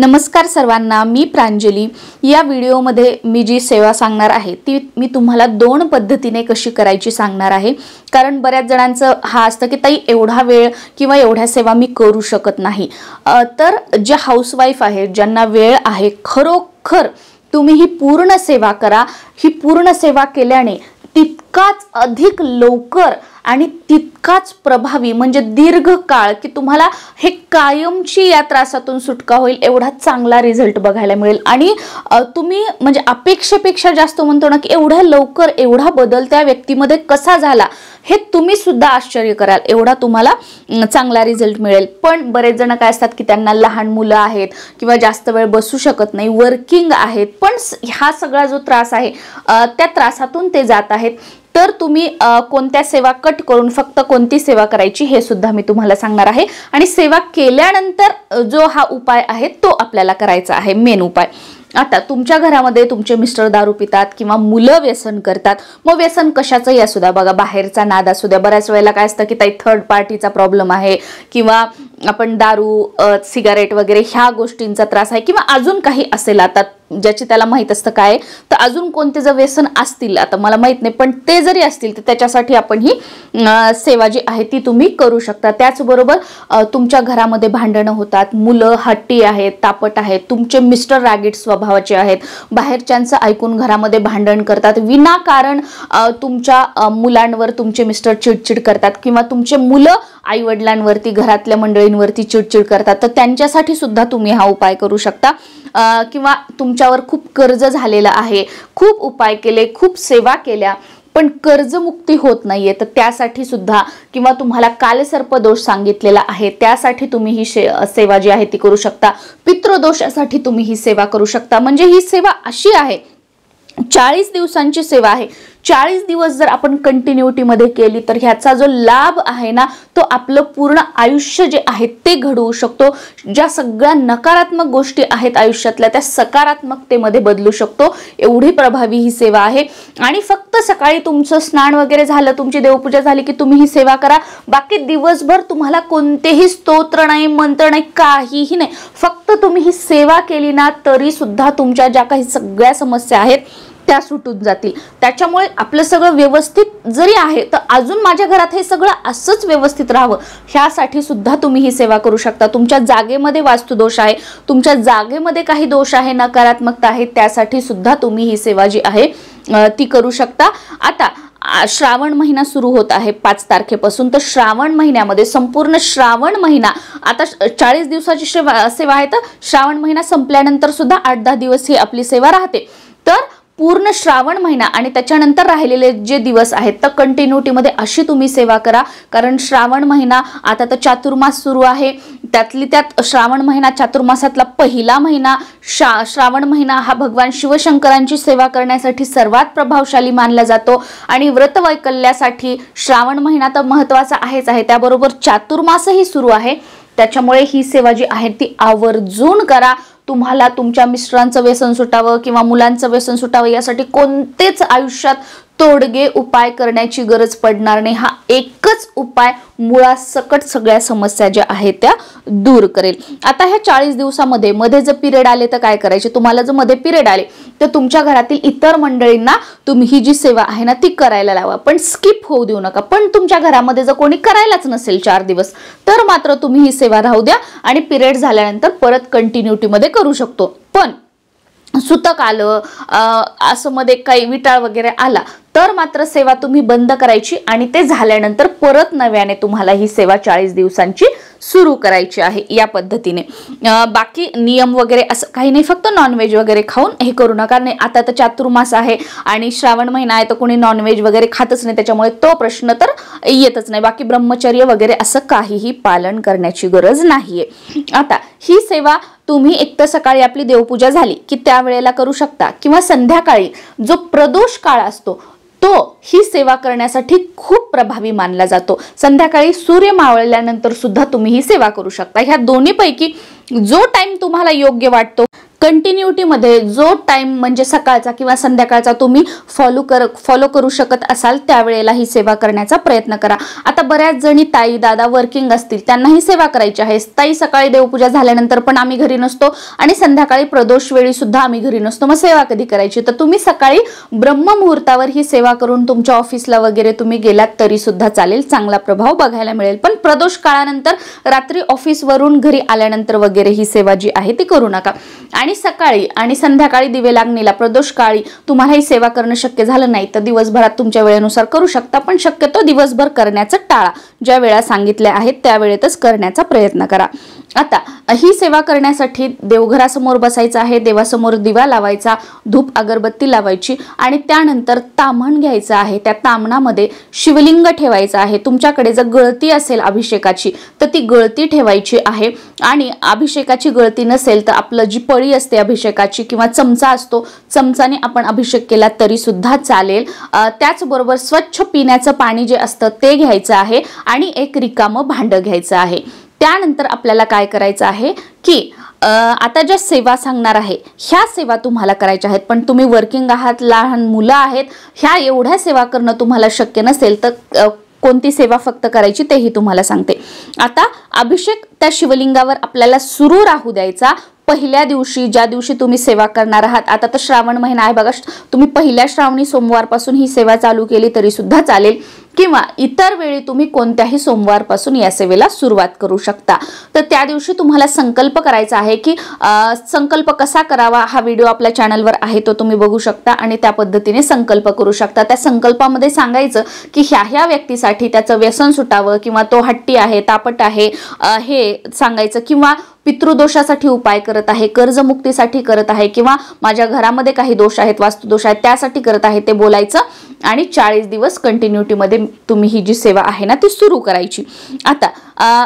नमस्कार सर्वांना, मी प्रांजली। या व्हिडिओमध्ये मी जी सेवा सांगणार आहे ती मी तुम्हाला दोन पद्धतीने कशी करायची सांगणार आहे। कारण बऱ्याच जणांचं हा असतं की ताई एवढा वेळ किंवा एवढ्या सेवा मी करू शकत नाही। तर जे हाऊसवाईफ आहेत, ज्यांना वेळ आहे, खरोखर तुम्ही ही पूर्ण सेवा करा। ही पूर्ण सेवा केल्याने तितकाच अधिक लवकर आणि तितकाच प्रभावी म्हणजे दीर्घकाळ की तुम्हाला हे कायमची या त्रासातून सुटका होईल एवढा चांगला रिझल्ट बघायला मिळेल। आणि तुम्ही म्हणजे अपेक्षेपेक्षा जास्त म्हणतो ना की एवढ्या लवकर एवढा बदल त्या व्यक्तीमध्ये कसा झाला हे तुम्ही सुद्धा आश्चर्य कराल, एवढा तुम्हाला चांगला रिझल्ट मिळेल। पण बरेच जण काय असतात की त्यांना लहान मुलं आहेत किंवा जास्त वेळ बसू शकत नाही, वर्किंग आहेत, पण हा सगळा जो त्रास आहे त्या त्रासातून ते जात आहेत। तर तुम्ही कोणत्या सेवा कट करून फक्त कोणती सेवा करायची हे सुद्धा मी तुम्हाला सांगणार आहे। आणि सेवा केल्यानंतर जो हा उपाय आहे तो आपल्याला करायचा आहे, मेन उपाय। आता तुमच्या घरामध्ये तुमचे मिस्टर दारू पितात किंवा मुलं व्यसन करतात, मग व्यसन कशाचंही असू द्या, बघा बाहेरचा नाद असू द्या, बऱ्याच वेळेला काय असतं की काही थर्ड पार्टीचा प्रॉब्लेम आहे किंवा आपण दारू सिगारेट वगैरे ह्या गोष्टींचा त्रास आहे किंवा अजून काही असेल, आता ज्याची त्याला माहित असतं काय, तर अजून कोणते जर व्यसन असतील आता मला माहित नाही, पण ते जरी असतील तर त्याच्यासाठी आपण ही सेवा जी आहे ती तुम्ही करू शकता। त्याचबरोबर तुमच्या घरामध्ये भांडणं होतात, मुलं हट्टी आहेत, तापट आहेत, तुमचे मिस्टर रागीट स्वभावाचे आहेत, बाहेरच्यांचं ऐकून घरामध्ये भांडण करतात, विनाकारण तुमच्या मुलांवर तुमचे मिस्टर चिडचिड करतात किंवा तुमचे मुलं आई वडिलांवरती घरातल्या मंडळींवरती चिडचिड करतात, तर त्यांच्यासाठी सुद्धा तुम्ही हा उपाय करू शकता। किंवा तुमच्यावर खूप कर्ज झालेलं आहे, खूप उपाय केले, खूप सेवा केल्या पण कर्जमुक्ती होत नाहीये, तर त्यासाठी सुद्धा किंवा तुम्हाला कालसर्पदोष सांगितलेला आहे त्यासाठी तुम्ही ही सेवा जी आहे ती करू शकता। पितृदोषासाठी तुम्ही ही सेवा करू शकता। म्हणजे ही सेवा अशी आहे 40 दिवसांची सेवा आहे। 40 दिवस जर आपण कंटिन्युटी मध्ये केली तर ह्याचा जो लाभ आहे ना तो आपलं पूर्ण आयुष्य जे आहे ते घडवू शकतो। ज्या सगळ्या नकारात्मक गोष्टी आहेत आयुष्यातल्या त्या सकारात्मकतेमध्ये बदलू शकतो, एवढी प्रभावी ही सेवा आहे। आणि फक्त सकाळी तुमचं स्नान वगैरे झालं, तुमची देवपूजा झाली की तुम्ही ही सेवा करा। बाकी दिवसभर तुम्हाला कोणतेही स्तोत्र नाही, मंत्र नाही, काहीही नाही, फक्त तुम्ही ही सेवा केली ना तरी सुद्धा तुमच्या ज्या काही सगळ्या समस्या आहेत त्या सुटून जातील। त्याच्यामुळे आपलं सगळं व्यवस्थित जरी आहे तर अजून माझ्या घरात हे सगळं असंच व्यवस्थित राहावं ह्यासाठी सुद्धा तुम्ही ही सेवा करू शकता। तुमच्या जागेमध्ये वास्तुदोष आहे, तुमच्या जागेमध्ये काही दोष आहे, नकारात्मकता आहे, त्यासाठी सुद्धा तुम्ही ही सेवा जी आहे ती करू शकता। आता श्रावण महिना सुरू होत आहे 5 तारखेपासून, तर श्रावण महिन्यामध्ये संपूर्ण श्रावण महिना आता 40 दिवसाची सेवा आहे, तर श्रावण महिना संपल्यानंतर सुद्धा 8-10 दिवस ही आपली सेवा राहते। तर पूर्ण श्रावण महिना आणि त्याच्यानंतर राहिलेले जे दिवस आहेत तर कंटिन्युटी मध्ये अशी तुम्ही सेवा करा। कारण श्रावण महिना आता तर चातुर्मास सुरू आहे, त्यातली त्यात श्रावण महिना चातुर्मासातला पहिला महिना। श्रावण महिना हा भगवान शिवशंकरांची सेवा करण्यासाठी सर्वात प्रभावशाली मानला जातो आणि व्रतवैकल्यासाठी श्रावण महिना तर महत्त्वाचा आहेच आहे, त्याबरोबर चातुर्मासही सुरू आहे। त्याच्यामुळे ही सेवा जी आहे ती आवर्जून करा। तुम्हाला तुमच्या मिस्टरांचं व्यसन सुटावं किंवा मुलांचं व्यसन सुटावं यासाठी कोणतेच आयुष्यात तोडगे उपाय करण्याची गरज पडणार नाही। हा एकच उपाय मुळासकट सगळ्या समस्या ज्या आहेत त्या दूर करेल। आता ह्या 40 दिवसामध्ये मध्ये जर पिरियड आले तर काय करायचे, तुम्हाला जर मध्ये पिरियड आले तर तुमच्या घरातील इतर मंडळींना तुम्ही ही जी सेवा आहे ना ती करायला लावा, पण स्किप होऊ देऊ नका। पण तुमच्या घरामध्ये जर कोणी करायलाच नसेल 4 दिवस तर मात्र तुम्ही ही सेवा राहू द्या आणि पिरियड झाल्यानंतर परत कंटिन्युटी मध्ये करू शकतो। पण सुतक आलं असं मध्ये काही विटाळ वगैरे आला तर मात्र सेवा तुम्ही बंद करायची आणि ते झाल्यानंतर परत नव्याने तुम्हाला ही सेवा 40 दिवसांची सुरू करायची आहे या पद्धतीने। बाकी नियम वगैरे असं काही नाही, फक्त नॉनव्हेज वगैरे खाऊन हे करू नका। नाही आता तर चातुर्मास आहे आणि श्रावण महिना आहे तर कोणी नॉनव्हेज वगैरे खातच नाही, त्याच्यामुळे तो प्रश्न तर येतच नाही। बाकी ब्रह्मचर्य वगैरे असं काहीही पालन करण्याची गरज नाहीये। आता ही सेवा तुम्ही एक तर सकाळी आपली देवपूजा झाली की त्यावेळेला करू शकता किंवा संध्याकाळी जो प्रदोष काळ असतो तो ही सेवा करण्यासाठी खूप प्रभावी मानला जातो। संध्याकाळी सूर्य मावळल्यानंतर सुद्धा तुम्ही ही सेवा करू शकता। ह्या दोन्हीपैकी जो टाइम तुम्हाला योग्य वाटतो कंटिन्युटीमध्ये जो टाइम म्हणजे सकाळचा किंवा संध्याकाळचा तुम्ही फॉलो करू शकत असाल त्यावेळेला ही सेवा करण्याचा प्रयत्न करा. आता बऱ्याच जणी ताई दादा वर्किंग असतील, त्यांना ही सेवा करायची आहे. ताई सकाळी देवपूजा झाल्यानंतर पण आम्ही घरी नसतो आणि संध्याकाळी प्रदोष वेळी सुद्धा आम्ही घरी नसतो, मग सेवा कधी करायची? तर तुम्ही सकाळी ब्रह्ममुहूर्तावर ही सेवा करून तुमच्या ऑफिसला वगैरे तुम्ही गेलात तरी सुद्धा चालेल, चांगला प्रभाव बघायला मिळेल. पण प्रदोष काळानंतर रात्री ऑफिसवरून घरी आल्यानंतर वगैरे ही सेवा जी आहे ती करू नका. आणि सकाळी आणि संध्याकाळी दिवे लागणीला प्रदोष काळी तुम्हाला ही सेवा करणं शक्य झालं नाही तर दिवसभरात तुमच्या वेळेनुसार करू शकता, पण शक्यतो दिवसभर करण्याचं टाळा. ज्या वेळा सांगितल्या आहेत त्या वेळेतच करण्याचा प्रयत्न करा. आता ही सेवा करण्यासाठी देवघरासमोर बसायचं आहे, देवासमोर दिवा लावायचा, धूप अगरबत्ती लावायची आणि त्यानंतर ताम्हण घ्यायचं आहे. त्या ताम्हणामध्ये शिवलिंग ठेवायचं आहे. तुमच्याकडे जर गळती असेल अभिषेकाची तर ती गळती ठेवायची आहे. आणि अभिषेकाची गळती नसेल तर आपलं जी पळी असते अभिषेकाची किंवा चमचा असतो, चमचाने आपण अभिषेक केला तरी सुद्धा चालेल. त्याचबरोबर स्वच्छ पिण्याचं पाणी जे असतं ते घ्यायचं आहे आणि एक रिकामं भांडं घ्यायचं आहे. त्यानंतर आपल्याला काय करायचं आहे की आता ज्या सेवा सांगणार आहे ह्या सेवा तुम्हाला करायच्या आहेत, पण तुम्ही वर्किंग आहात, लहान मुलं आहेत, ह्या एवढ्या सेवा करणं तुम्हाला शक्य नसेल तर कोणती सेवा फक्त करायची तेही तुम्हाला सांगते. आता अभिषेक त्या शिवलिंगावर आपल्याला सुरू राहू द्यायचा. पहिल्या दिवशी ज्या दिवशी तुम्ही सेवा करणार आहात, आता तर श्रावण महिना आहे बघा, तुम्ही पहिल्या श्रावणी सोमवारपासून ही सेवा चालू केली तरी सुद्धा चालेल किंवा इतर वेळी तुम्ही कोणत्याही सोमवारपासून या सेवेला सुरुवात करू शकता. तर त्या दिवशी तुम्हाला संकल्प करायचा आहे की संकल्प कसा करावा हा व्हिडिओ आपल्या चॅनलवर आहे, तो तुम्ही बघू शकता आणि त्या पद्धतीने संकल्प करू शकता. त्या संकल्पामध्ये सांगायचं की ह्या व्यक्तीसाठी त्याचं व्यसन सुटावं किंवा तो हट्टी आहे, तापट आहे हे सांगायचं, किंवा पितृदोषासाठी उपाय करत आहे, कर्जमुक्तीसाठी करत आहे, किंवा माझ्या घरामध्ये काही दोष आहेत, वास्तुदोष आहेत, त्यासाठी करत आहे ते बोलायचं आणि 40 दिवस कंटिन्युटीमध्ये तुम्ही ही जी सेवा आहे ना ती सुरू करायची. आता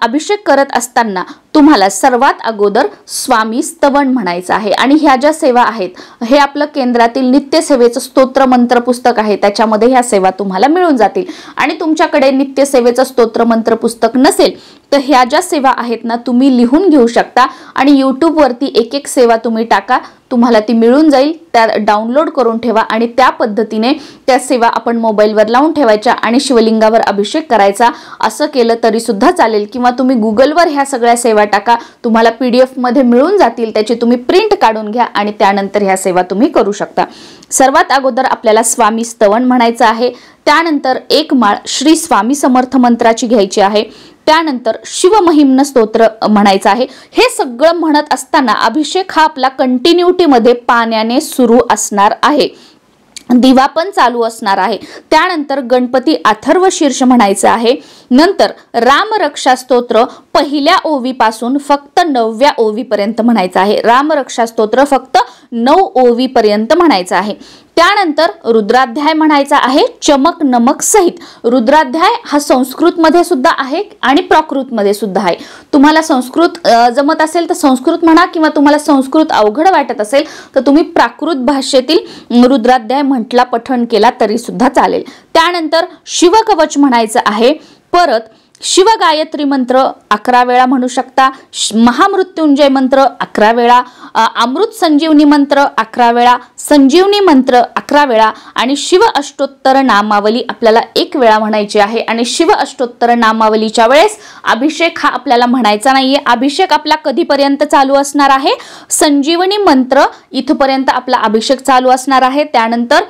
अभिषेक करत असताना तुम्हाला सर्वात अगोदर स्वामी स्तवन म्हणायचं आहे. आणि ह्या ज्या सेवा आहेत हे आपलं केंद्रातील नित्य सेवेचं स्तोत्र मंत्र पुस्तक आहे, त्याच्यामध्ये ह्या सेवा तुम्हाला मिळून जातील. आणि तुमच्याकडे नित्य सेवेचं स्तोत्र मंत्र पुस्तक नसेल तर ह्या ज्या सेवा आहेत ना तुम्ही लिहून घेऊ शकता आणि यूट्यूबवरती एक एक सेवा तुम्ही टाका, तुम्हाला ती मिळून जाईल. त्या डाउनलोड करून ठेवा आणि त्या पद्धतीने त्या सेवा आपण मोबाईलवर लावून ठेवायच्या आणि शिवलिंगावर अभिषेक करायचा. असं केलं तरी सुद्धा चालेल किंवा तुम्ही गुगलवर ह्या सगळ्या सेवा टाका, तुम्हाला PDF मध्ये मिळून जातील, त्याची तुम्ही प्रिंट काढून घ्या आणि त्यानंतर ह्या सेवा तुम्ही करू शकता. सर्वात अगोदर आपल्याला स्वामी स्तवन म्हणायचं आहे. त्यानंतर एक माळ श्री स्वामी समर्थ मंत्राची घ्यायची आहे. त्यानंतर शिवमहिम्न स्तोत्र म्हणायचं आहे. हे सगळं म्हणत असताना अभिषेक हा आपला कंटिन्युटीमध्ये पाण्याने सुरू असणार आहे, दिवा पण चालू असणार आहे. त्यानंतर गणपती अथर्व शीर्ष म्हणायचं आहे. नंतर रामरक्षा स्तोत्र पहिल्या ओवीपासून फक्त 9व्या ओवीपर्यंत म्हणायचं आहे. रामरक्षा स्तोत्र फक्त 9 ओवीपर्यंत म्हणायचं आहे. त्यानंतर रुद्राध्याय म्हणायचा आहे चमक नमक सहित. रुद्राध्याय हा संस्कृत मध्ये सुद्धा आहे आणि प्राकृत मध्ये सुद्धा आहे. तुम्हाला संस्कृत जमत असेल तर संस्कृत म्हणा किंवा तुम्हाला संस्कृत अवघड वाटत असेल तर तुम्ही प्राकृत भाषेतील रुद्राध्याय म्हटला पठण केला तरी सुद्धा चालेल. त्यानंतर शिवकवच म्हणायचं आहे. परत शिवगायत्री मंत्र 11 वेळा म्हणू शकता. महामृत्युंजय मंत्र 11 वेळा, अमृत संजीवनी मंत्र 11 वेळा, संजीवनी मंत्र 11 वेळा आणि शिव अष्टोत्तर नामावली आपल्याला 1 वेळा म्हणायची आहे. आणि शिव अष्टोत्तर नामावलीच्या वेळेस अभिषेक हा आपल्याला म्हणायचा नाहीये. अभिषेक आपला कधीपर्यंत चालू असणार आहे? संजीवनी मंत्र इथपर्यंत आपला अभिषेक चालू असणार आहे. त्यानंतर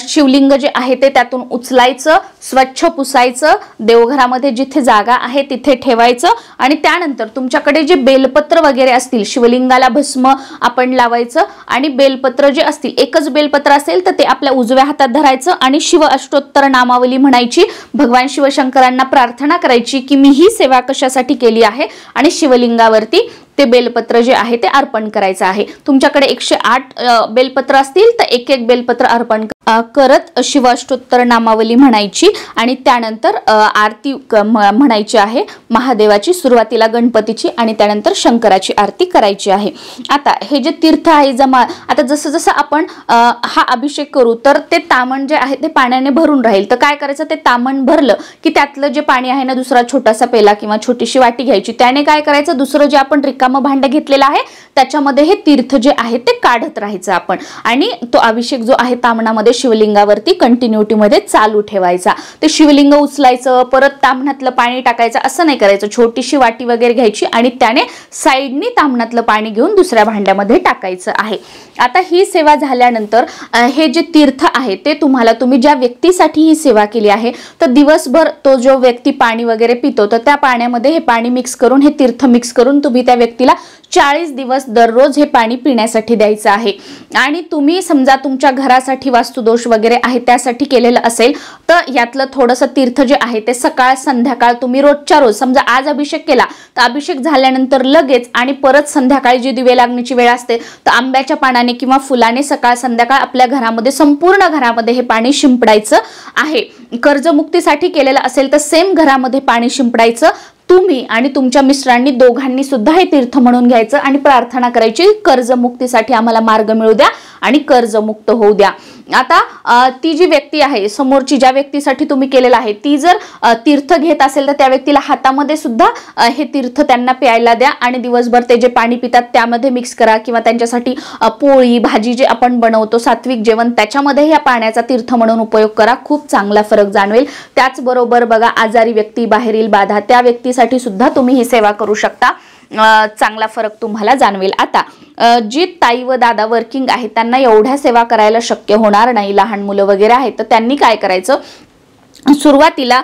शिवलिंग जे आहे ते त्यातून उचलायचं, स्वच्छ पुसायचं, देवघरामध्ये जिथे जागा आहे तिथे ठेवायचं आणि त्यानंतर तुमच्याकडे जे बेलपत्र वगैरे असतील, शिवलिंगाला भस्म आपण लावायचं आणि बेलपत्र जे असतील, एकच बेलपत्र असेल तर ते आपल्या उजव्या हातात धरायचं आणि शिव अष्टोत्तर नामावली म्हणायची. भगवान शिवशंकरांना प्रार्थना करायची की मी ही सेवा कशासाठी केली आहे आणि शिवलिंगावरती ते बेलपत्र जे आहे ते अर्पण करायचं आहे. तुमच्याकडे 108 बेलपत्र असतील तर एक एक बेलपत्र अर्पण करत शिव अष्टोत्तर नामावली म्हणायची आणि त्यानंतर आरती म्हणायची आहे महादेवाची, सुरुवातीला गणपतीची आणि त्यानंतर शंकराची आरती करायची आहे. आता हे जे तीर्थ आहे जमा, आता जसं जसं आपण हा अभिषेक करू तर ते तामण जे आहे ते पाण्याने भरून राहील. तर काय करायचं, ते तामण भरलं की त्यातलं जे पाणी आहे ना, दुसरा छोटासा पेला किंवा छोटीशी वाटी घ्यायची, त्याने काय करायचं, दुसरं जे आपण रिकामं रिकामं भांडं घेतलेलं आहे त्याच्यामध्ये हे तीर्थ जे आहे ते काढत राहायचं आपण आणि तो अभिषेक जो आहे ताम्हणामध्ये शिवलिंगावरती कंटिन्युटीमध्ये चालू ठेवायचा। ते शिवलिंग उचलायचं परत ताम्हणातलं पाणी टाकायचं असं नाही करायचं। छोटीशी वाटी वगैरे घ्यायची आणि त्याने साईडनी ताम्हणातलं पाणी घेऊन दुसऱ्या भांड्यामध्ये टाकायचं आहे। आता ही सेवा झाल्यानंतर हे जे तीर्थ आहे ते तुम्ही ज्या व्यक्तीसाठी ही सेवा केली आहे तर दिवसभर तो जो व्यक्ती पाणी वगैरे पितो तर त्या पाण्यामध्ये हे पाणी मिक्स करून हे तीर्थ मिक्स करून तुम्ही त्या व्यक्तीला 40 दिवस दररोज हे पाणी पिण्यासाठी द्यायचं आहे। आणि तुम्ही समजा तुमच्या घरासाठी वास्तुदोष वगैरे आहे त्यासाठी केलेलं असेल तर यातलं थोडंसं तीर्थ जे आहे ते सकाळ संध्याकाळ तुम्ही रोजच्या रोज समजा आज अभिषेक केला तर अभिषेक झाल्यानंतर लगेच आणि परत संध्याकाळी जी दिवे लागण्याची वेळ असते तर आंब्याच्या पानाने किंवा फुलाने सकाळ संध्याकाळ आपल्या घरामध्ये संपूर्ण घरामध्ये हे पाणी शिंपडायचं आहे। कर्जमुक्तीसाठी केलेलं असेल तर सेम घरामध्ये पाणी शिंपडायचं। तुम्ही आणि तुमच्या मिस्टरांनी दोघांनी सुद्धा हे तीर्थ म्हणून घ्यायचं आणि प्रार्थना करायची कर्जमुक्तीसाठी आम्हाला मार्ग मिळू द्या आणि कर्जमुक्त होऊ द्या। आता ती जी व्यक्ती आहे समोरची ज्या व्यक्तीसाठी तुम्ही केलेलं आहे ती जर तीर्थ घेत असेल तर त्या व्यक्तीला हातामध्ये सुद्धा हे तीर्थ त्यांना प्यायला द्या आणि दिवसभर ते जे पाणी पितात त्यामध्ये मिक्स करा किंवा त्यांच्यासाठी पोळी भाजी जे आपण बनवतो सात्विक जेवण त्याच्यामध्ये या पाण्याचा तीर्थ म्हणून उपयोग करा। खूप चांगला फरक जाणवेल। त्याचबरोबर बघा आजारी व्यक्ती बाहेरील बाधा त्या व्यक्तीसाठी सुद्धा तुम्ही ही सेवा करू शकता। चांगला फरक तुम्हाला जाणवेल। आता जी ताई व दादा वर्किंग आहे त्यांना एवढ्या सेवा करायला शक्य होणार नाही लहान मुलं वगैरे आहेत तर त्यांनी काय करायचं सुरुवातीला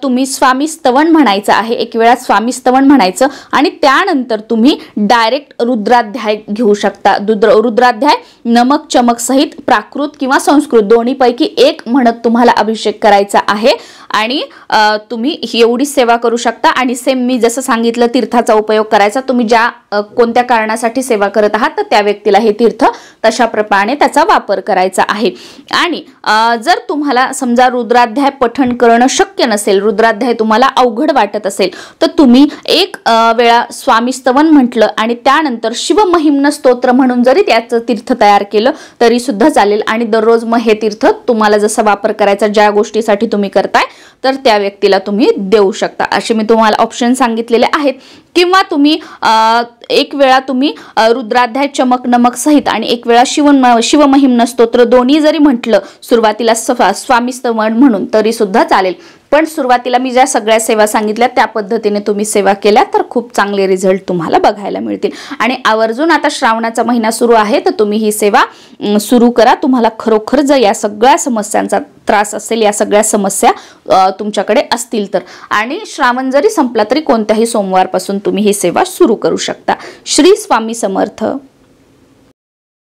तुम्ही स्वामी स्तवन म्हणायचं आहे। एक वेळा स्वामी स्तवन म्हणायचं आणि त्यानंतर तुम्ही डायरेक्ट रुद्राध्याय घेऊ शकता। रुद्राध्याय नमक चमक सहित प्राकृत किंवा संस्कृत दोन्हीपैकी एक म्हणत तुम्हाला अभिषेक करायचा आहे आणि तुम्ही एवढी सेवा करू शकता। आणि सेम मी जसं सांगितलं तीर्थाचा उपयोग करायचा। तुम्ही ज्या कोणत्या कारणासाठी सेवा करत आहात तर त्या व्यक्तीला हे तीर्थ तशा प्रमाणे त्याचा वापर करायचा आहे। आणि जर तुम्हाला समजा रुद्राध्याय पठण करणं शक्य नसेल रुद्राध्याय तुम्हाला अवघड वाटत असेल तर तुम्ही एक वेळा स्वामी स्तवन म्हटलं आणि त्यानंतर शिवमहिम्न स्तोत्र म्हणून जरी त्याचं तीर्थ तयार केलं तरी सुद्धा चालेल। आणि दररोज मग हे तीर्थ तुम्हाला जसा वापर करायचा ज्या गोष्टीसाठी तुम्ही करताय तर त्या व्यक्तीला तुम्ही देऊ शकता। असे मी तुम्हाला ऑप्शन सांगितलेले आहेत। किंवा तुम्ही एक वेळा तुम्ही रुद्राध्याय चमक नमक सहित आणि एक वेळा शिवमहिम्न स्तोत्र दोन्ही जरी म्हटलं सुरुवातीला स्वामी स्तवन म्हणून तरी सुद्धा चालेल। पण सुरुवातीला मी ज्या सगळ्या सेवा सांगितल्या त्या पद्धतीने तुम्ही सेवा केल्या तर खूप चांगले रिझल्ट तुम्हाला बघायला मिळतील। आणि आवर्जून आता श्रावणाचा महिना सुरू आहे तर तुम्ही ही सेवा सुरू करा। तुम्हाला खरोखर जर या सगळ्या समस्यांचा त्रास असेल या सगळ्या समस्या तुमच्याकडे असतील तर आणि श्रावण जरी संपला तरी कोणत्याही सोमवारपासून तुम्ही ही सेवा सुरू करू शकता। श्री स्वामी समर्थ।